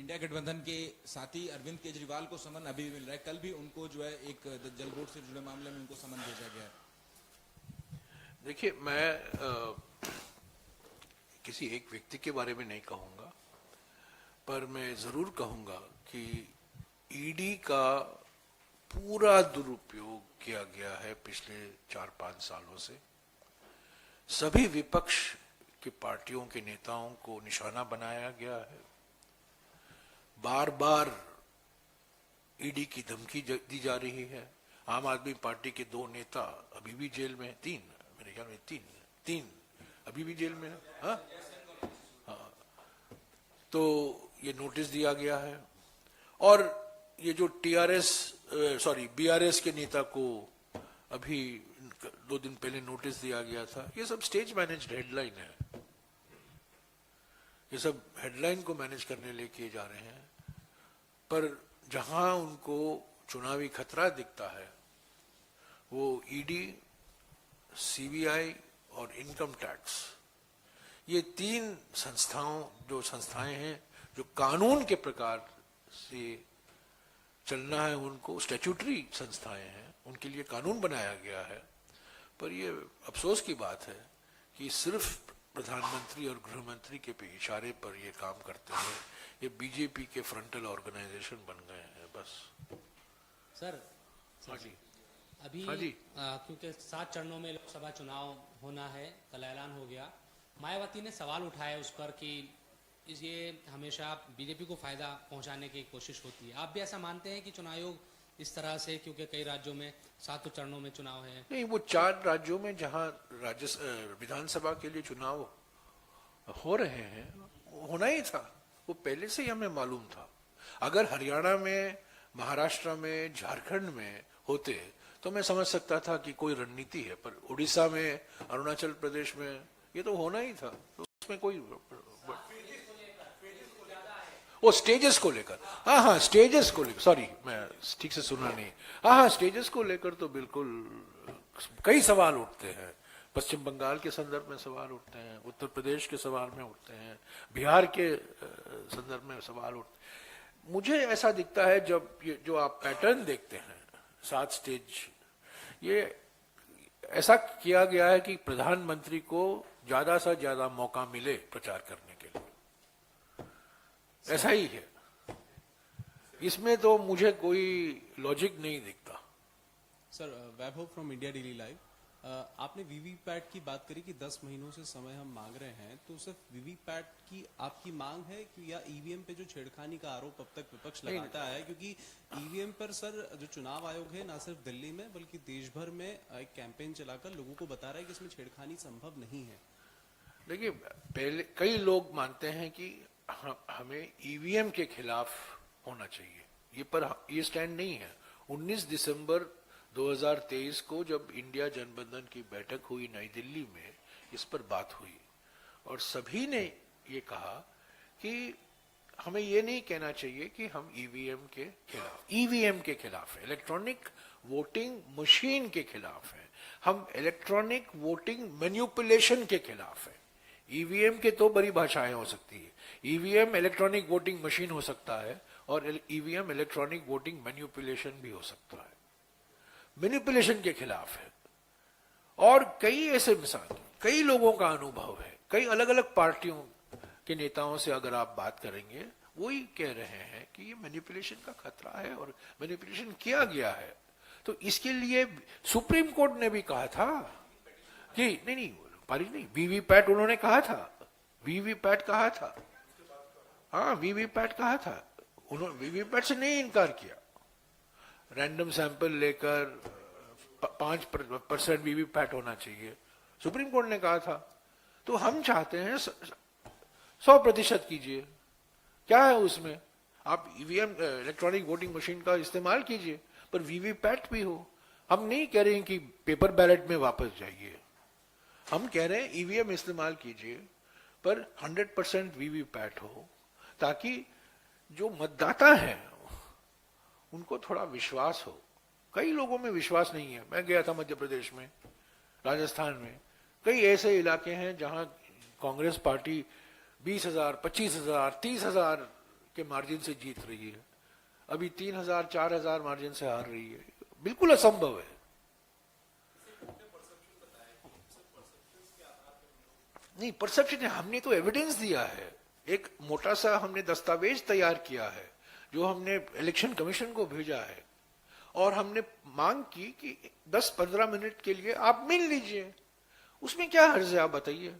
India गठबंधन के साथी अरविंद केजरीवाल को समन अभी भी मिल रहा है। कल भी उनको जो है एक जल बोर्ड से जुड़े मामले में उनको समन भेजा गया है। देखिए, मैं किसी एक व्यक्ति के बारे में नहीं कहूंगा, पर मैं जरूर कहूंगा कि ईडी का पूरा दुरुपयोग किया गया है पिछले 4-5 सालों से। सभी विपक्ष की पार्टियों के नेताओं को निशाना बनाया गया है। बार बार ईडी की धमकी दी जा रही है। आम आदमी पार्टी के 2 नेता अभी भी जेल में, 3 मेरे ख्याल में, तीन अभी भी जेल में है। हाँ, तो ये नोटिस दिया गया है। और ये जो बीआरएस के नेता को अभी 2 दिन पहले नोटिस दिया गया था, ये सब स्टेज मैनेज्ड हेडलाइन है। ये सब हेडलाइन को मैनेज करने लिए किए जा रहे हैं। पर जहां उनको चुनावी खतरा दिखता है, वो ईडी, सीबीआई और इनकम टैक्स, ये 3 संस्थाएं हैं जो कानून के प्रकार से चलना है, उनको स्टैट्यूटरी संस्थाएं हैं, उनके लिए कानून बनाया गया है। पर ये अफसोस की बात है कि सिर्फ प्रधानमंत्री और गृह मंत्री के इशारे पर ये काम करते हैं। ये बीजेपी के फ्रंटल ऑर्गेनाइजेशन बन गए हैं बस। सर, हाँ जी, अभी हाँ जी। क्योंकि 7 चरणों में लोकसभा चुनाव होना है, कल ऐलान हो गया। मायावती ने सवाल उठाया उस पर कि ये हमेशा बीजेपी को फायदा पहुंचाने की कोशिश होती है। आप भी ऐसा मानते हैं कि चुनाव आयोग इस तरह से, क्योंकि कई राज्यों में 7 चरणों में चुनाव है? नहीं, वो 4 राज्यों में जहां विधानसभा के लिए चुनाव हो रहे हैं, होना ही था, वो पहले से ही हमें मालूम था। अगर हरियाणा में, महाराष्ट्र में, झारखंड में होते तो मैं समझ सकता था कि कोई रणनीति है, पर उड़ीसा में, अरुणाचल प्रदेश में ये तो होना ही था, तो उसमें कोई वो स्टेजेस को लेकर, हाँ स्टेजेस को लेकर, सॉरी मैं ठीक से सुना नहीं, हाँ स्टेजेस को लेकर तो बिल्कुल कई सवाल उठते हैं। पश्चिम बंगाल के संदर्भ में सवाल उठते हैं, उत्तर प्रदेश के सवाल में उठते हैं, बिहार के संदर्भ में सवाल उठते हैं। मुझे ऐसा दिखता है, जब ये जो आप पैटर्न देखते हैं 7 स्टेज, ये ऐसा किया गया है कि प्रधानमंत्री को ज्यादा से ज्यादा मौका मिले प्रचार करने के लिए, ऐसा ही है। इसमें तो मुझे कोई लॉजिक नहीं दिखता। Sir, Vaibhav from India daily live. आपने वीवीपैट की बात करी कि 10 महीनों से समय हम मांग रहे हैं, तो सिर्फ वीवीपैट की आपकी मांग है कि या ईवीएम पे जो छेड़खानी का आरोप अब तक विपक्ष लगाता है? क्योंकि ईवीएम पर सर जो चुनाव आयोग है, ना सिर्फ दिल्ली में बल्कि देश भर में एक कैंपेन चलाकर लोगों को बता रहा है कि इसमें छेड़खानी संभव नहीं है। देखिए, पहले कई लोग मानते हैं कि हमें ईवीएम के खिलाफ होना चाहिए, ये स्टैंड नहीं है। 19 दिसंबर 2023 को जब इंडिया गठबंधन की बैठक हुई नई दिल्ली में, इस पर बात हुई और सभी ने ये कहा कि हमें ये नहीं कहना चाहिए कि हम ईवीएम के खिलाफ है, इलेक्ट्रॉनिक वोटिंग मशीन के खिलाफ है, हम इलेक्ट्रॉनिक वोटिंग मैनिपुलेशन के खिलाफ है। ईवीएम के तो बड़ी भाषाएं हो सकती है, ईवीएम इलेक्ट्रॉनिक वोटिंग मशीन हो सकता है और ईवीएम इलेक्ट्रॉनिक वोटिंग मैनिपुलेशन भी हो सकता है। मैनिपुलेशन के खिलाफ है। और कई ऐसे मिसाल, कई लोगों का अनुभव है, कई अलग अलग पार्टियों के नेताओं से अगर आप बात करेंगे, वही कह रहे हैं कि ये मैनिपुलेशन का खतरा है और मैनिपुलेशन किया गया है। तो इसके लिए सुप्रीम कोर्ट ने भी कहा था कि नहीं पारित नहीं, वीवीपैट उन्होंने कहा था, वीवीपैट कहा था, हाँ वीवीपैट कहा था, उन्होंने वीवीपैट से नहीं इनकार किया। रैंडम सैंपल लेकर 5% वीवीपैट होना चाहिए, सुप्रीम कोर्ट ने कहा था। तो हम चाहते हैं 100% कीजिए, क्या है उसमें? आप ईवीएम इलेक्ट्रॉनिक वोटिंग मशीन का इस्तेमाल कीजिए, पर वीवीपैट भी हो। हम नहीं कह रहे हैं कि पेपर बैलेट में वापस जाइए, हम कह रहे हैं ईवीएम इस्तेमाल कीजिए, पर 100% वीवीपैट हो, ताकि जो मतदाता हैं उनको थोड़ा विश्वास हो। कई लोगों में विश्वास नहीं है। मैं गया था मध्य प्रदेश में, राजस्थान में, कई ऐसे इलाके हैं जहां कांग्रेस पार्टी 20,000, 25,000, 30,000 के मार्जिन से जीत रही है, अभी 3,000 4,000 मार्जिन से हार रही है। बिल्कुल असंभव है। नहीं, परसेप्शन है, हमने तो एविडेंस दिया है, एक मोटा सा हमने दस्तावेज तैयार किया है जो हमने इलेक्शन कमीशन को भेजा है, और हमने मांग की कि 10-15 मिनट के लिए आप मिल लीजिए। उसमें क्या हर्ज है, आप बताइए।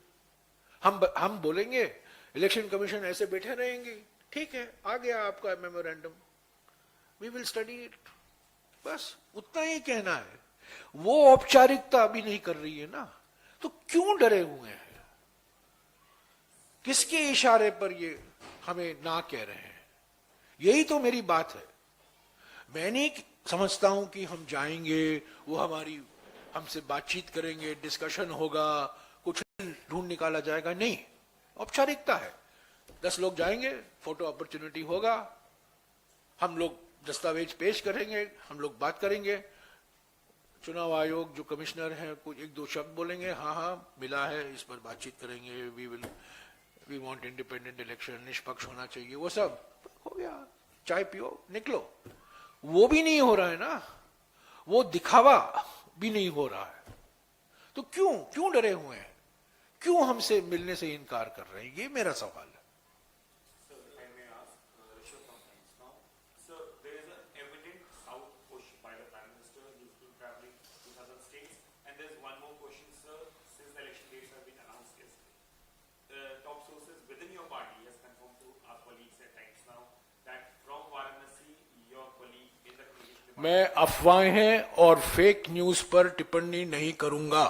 हम बोलेंगे इलेक्शन कमीशन ऐसे बैठे रहेंगे, ठीक है, आ गया आपका memorandum, we will study it, बस उतना ही कहना है। वो औपचारिकता अभी नहीं कर रही है ना, तो क्यों डरे हुए हैं? किसके इशारे पर ये हमें ना कह रहे हैं? यही तो मेरी बात है। मैं नहीं समझता हूं कि हम जाएंगे, वो हमसे बातचीत करेंगे, डिस्कशन होगा, कुछ ढूंढ निकाला जाएगा, नहीं, औपचारिकता है। 10 लोग जाएंगे, फोटो अपॉर्चुनिटी होगा, हम लोग दस्तावेज पेश करेंगे, हम लोग बात करेंगे, चुनाव आयोग जो कमिश्नर हैं कुछ 1-2 शब्द बोलेंगे, हाँ हाँ मिला है, इस पर बातचीत करेंगे, वी वांट इंडिपेंडेंट इलेक्शन, निष्पक्ष होना चाहिए, वो सब हो गया, चाय पियो निकलो। वो भी नहीं हो रहा है ना, वो दिखावा भी नहीं हो रहा है, तो क्यों डरे हुए हैं? क्यों हमसे मिलने से इनकार कर रहे हैं? ये मेरा सवाल है। मैं अफवाहें और फेक न्यूज पर टिप्पणी नहीं करूंगा।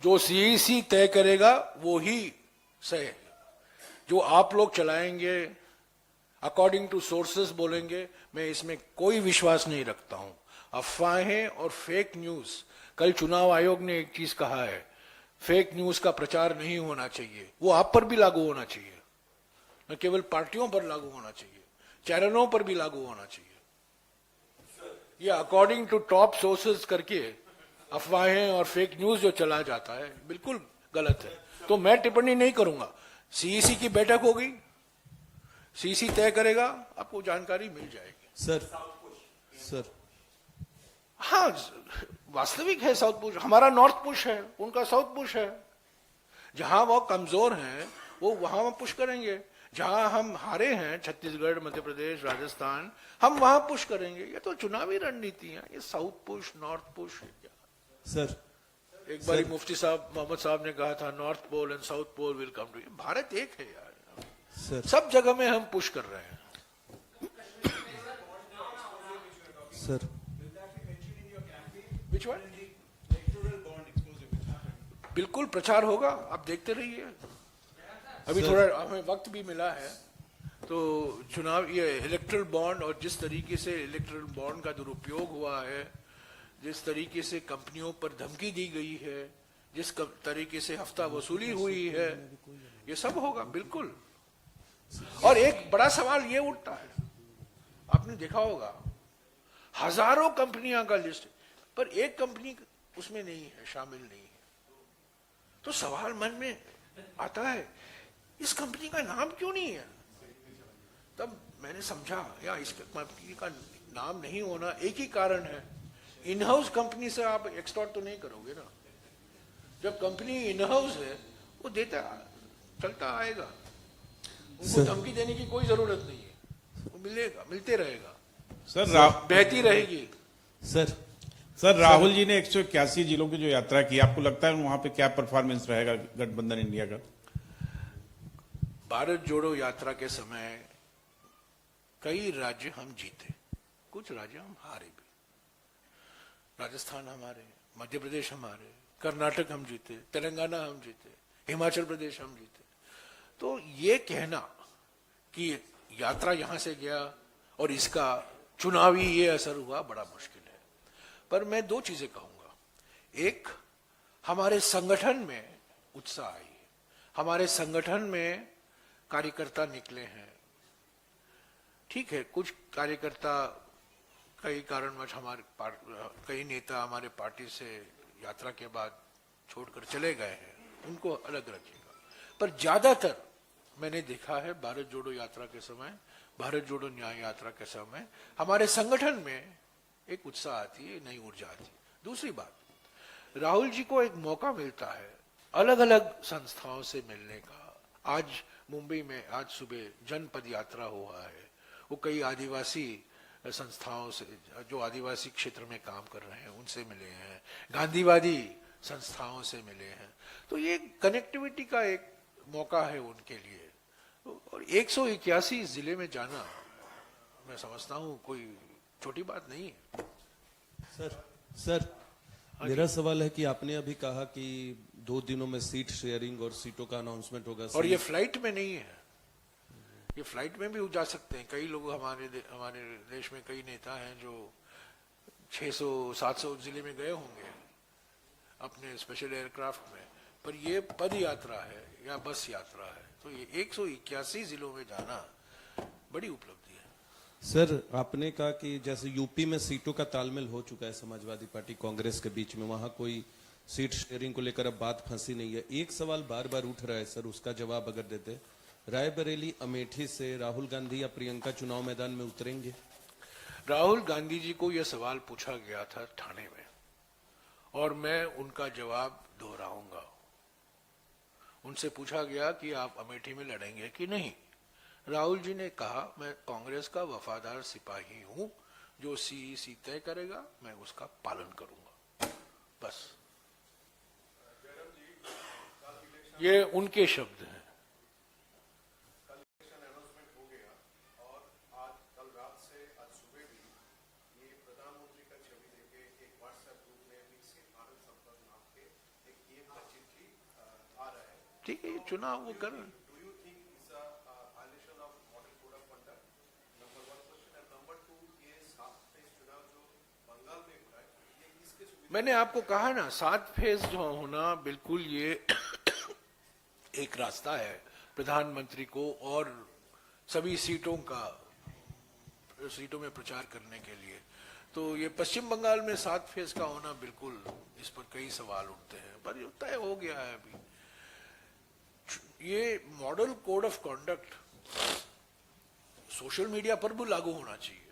जो सीईसी तय करेगा वो ही सही है। जो आप लोग चलाएंगे, अकॉर्डिंग टू सोर्सेस बोलेंगे, मैं इसमें कोई विश्वास नहीं रखता हूं। अफवाहें और फेक न्यूज, कल चुनाव आयोग ने एक चीज कहा है, फेक न्यूज का प्रचार नहीं होना चाहिए, वो आप पर भी लागू होना चाहिए, न केवल पार्टियों पर लागू होना चाहिए, चैनलों पर भी लागू होना चाहिए। ये अकॉर्डिंग टू टॉप सोर्सेज करके अफवाहें और फेक न्यूज जो चला जाता है, बिल्कुल गलत है। तो मैं टिप्पणी नहीं करूंगा। सीईसी की बैठक होगी, सीईसी तय करेगा, आपको जानकारी मिल जाएगी। सर हाँ, वास्तविक है, साउथ पुश हमारा नॉर्थ पुश है, उनका साउथ पुश है। जहां वो कमजोर हैं वो वहां पुश करेंगे, जहां हम हारे हैं, छत्तीसगढ़, मध्य प्रदेश, राजस्थान, हम वहां पुश करेंगे। ये तो चुनावी रणनीति है, ये साउथ पुश नॉर्थ पुश है क्या? सर एक बार मुफ्ती साहब मोहम्मद साहब ने कहा था, north pole and south pole will come too. Bharat एक है यार, सर सब जगह में हम पुश कर रहे हैं। Sir Which one? बिल्कुल प्रचार होगा, आप देखते रहिए। अभी थोड़ा हमें वक्त भी मिला है, तो चुनाव, ये इलेक्ट्रल बॉन्ड और जिस तरीके से इलेक्ट्रल बॉन्ड का दुरुपयोग हुआ है, जिस तरीके से कंपनियों पर धमकी दी गई है, जिस तरीके से हफ्ता वसूली हुई है, ये सब होगा बिल्कुल। और एक बड़ा सवाल ये उठता है, आपने देखा होगा हजारों कंपनियां का लिस्ट, पर एक कंपनी उसमें नहीं है, शामिल नहीं है। तो सवाल मन में आता है, इस कंपनी का नाम क्यों नहीं है? तब मैंने समझा, या इस कंपनी का नाम नहीं होना एक ही कारण है, इन हाउस कंपनी से आप एक्सटॉर्ट तो नहीं करोगे ना। जब कंपनी इन हाउस है, वो देता चलता आएगा, उनको धमकी देने की कोई जरूरत नहीं है, वो मिलेगा, मिलते रहेगा, सर बहती रहेगी। सर राहुल जी ने 181 जिलों की जो यात्रा की, आपको लगता है वहां पे क्या परफॉर्मेंस रहेगा गठबंधन इंडिया का? भारत जोड़ो यात्रा के समय कई राज्य हम जीते, कुछ राज्य हम हारे भी। राजस्थान हमारे, मध्य प्रदेश हमारे, कर्नाटक हम जीते, तेलंगाना हम जीते, हिमाचल प्रदेश हम जीते। तो ये कहना कि यात्रा यहां से गया और इसका चुनावी ये असर हुआ, बड़ा मुश्किल है। पर मैं 2 चीजें कहूंगा। एक, हमारे संगठन में उत्साह आई है, हमारे संगठन में कार्यकर्ता निकले हैं। ठीक है, कुछ कार्यकर्ता कई कारणवश कई नेता हमारे पार्टी से यात्रा के बाद छोड़कर चले गए हैं, उनको अलग रखिएगा। पर ज्यादातर मैंने देखा है भारत जोड़ो यात्रा के समय, भारत जोड़ो न्याय यात्रा के समय हमारे संगठन में एक उत्साह आती है, नई ऊर्जा आती है। दूसरी बात, राहुल जी को एक मौका मिलता है अलग अलग संस्थाओं से मिलने का। आज मुंबई में आज सुबह जनपद यात्रा हुआ है, वो कई आदिवासी संस्थाओं से जो आदिवासी क्षेत्र में काम कर रहे हैं उनसे मिले हैं, गांधीवादी संस्थाओं से मिले हैं। तो ये कनेक्टिविटी का एक मौका है उनके लिए। और 181 जिले में जाना मैं समझता हूँ कोई छोटी बात नहीं है। सर मेरा सवाल है कि आपने अभी कहा कि 2 दिनों में सीट शेयरिंग और सीटों का अनाउंसमेंट होगा, और ये फ्लाइट में नहीं है, ये फ्लाइट में भी जा सकते हैं। कई लोग हमारे देश में कई नेता हैं जो 600-700 जिले में गए होंगे अपने स्पेशल एयरक्राफ्ट में, पर ये पद यात्रा है या बस यात्रा है, तो ये 181 जिलों में जाना बड़ी उपलब्धि है। सर आपने कहा कि जैसे यूपी में सीटों का तालमेल हो चुका है समाजवादी पार्टी कांग्रेस के बीच में, वहां कोई सीट शेयरिंग को लेकर अब बात फंसी नहीं है। एक सवाल बार बार उठ रहा है सर, उसका जवाब अगर देते, रायबरेली अमेठी से राहुल गांधी या प्रियंका चुनाव मैदान में उतरेंगे? राहुल गांधी जी को यह सवाल पूछा गया था ठाणे में, और मैं उनका जवाब दोहराऊंगा। उनसे पूछा गया कि आप अमेठी में लड़ेंगे कि नहीं। राहुल जी ने कहा, मैं कांग्रेस का वफादार सिपाही हूं, जो सीईसी तय करेगा मैं उसका पालन करूंगा, बस। ये उनके शब्द हैं। ठीक है, चुनाव वो कर रहे हैं। मैंने आपको कहा ना, 7 फेज जो होना बिल्कुल ये एक रास्ता है प्रधानमंत्री को और सभी सीटों में प्रचार करने के लिए। तो ये पश्चिम बंगाल में 7 फेज का होना बिल्कुल, इस पर कई सवाल उठते हैं, पर ये तय हो गया है अभी। ये model code of conduct social media पर भी लागू होना चाहिए,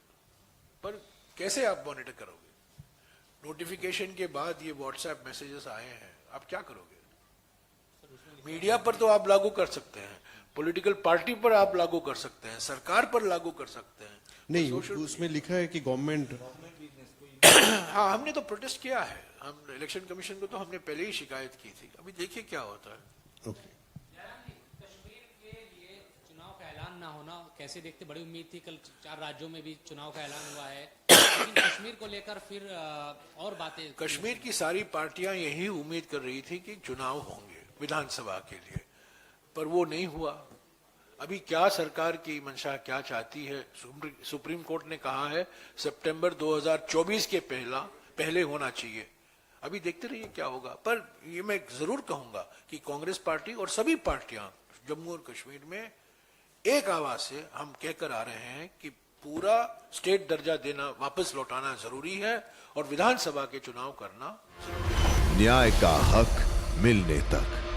पर कैसे आप मॉनिटर करोगे? नोटिफिकेशन के बाद ये व्हाट्सएप मैसेजेस आए हैं, आप क्या करोगे? मीडिया पर तो आप लागू कर सकते हैं, पॉलिटिकल पार्टी पर आप लागू कर सकते हैं, सरकार पर लागू कर सकते हैं। नहीं, उसमें लिखा है कि गवर्नमेंट हाँ, हमने तो प्रोटेस्ट किया है। हम इलेक्शन कमीशन को तो हमने पहले ही शिकायत की थी, अभी देखिए क्या होता है। ओके। कश्मीर के लिए चुनाव का ऐलान ना होना कैसे देखते? बड़ी उम्मीद थी, कल 4 राज्यों में भी चुनाव का ऐलान हुआ है, लेकिन कश्मीर को लेकर फिर और बातें। कश्मीर की सारी पार्टियां यही उम्मीद कर रही थी कि चुनाव होंगे विधानसभा के लिए, पर वो नहीं हुआ। अभी क्या सरकार की मंशा क्या चाहती है? सुप्रीम कोर्ट ने कहा है सितंबर 2024 के पहले होना चाहिए। अभी देखते रहिए क्या होगा। पर ये मैं जरूर कहूंगा कि कांग्रेस पार्टी और सभी पार्टियां जम्मू और कश्मीर में एक आवाज से हम कहकर आ रहे हैं कि पूरा स्टेट दर्जा देना वापस लौटाना जरूरी है और विधानसभा के चुनाव करना। न्याय का हक मिलने तक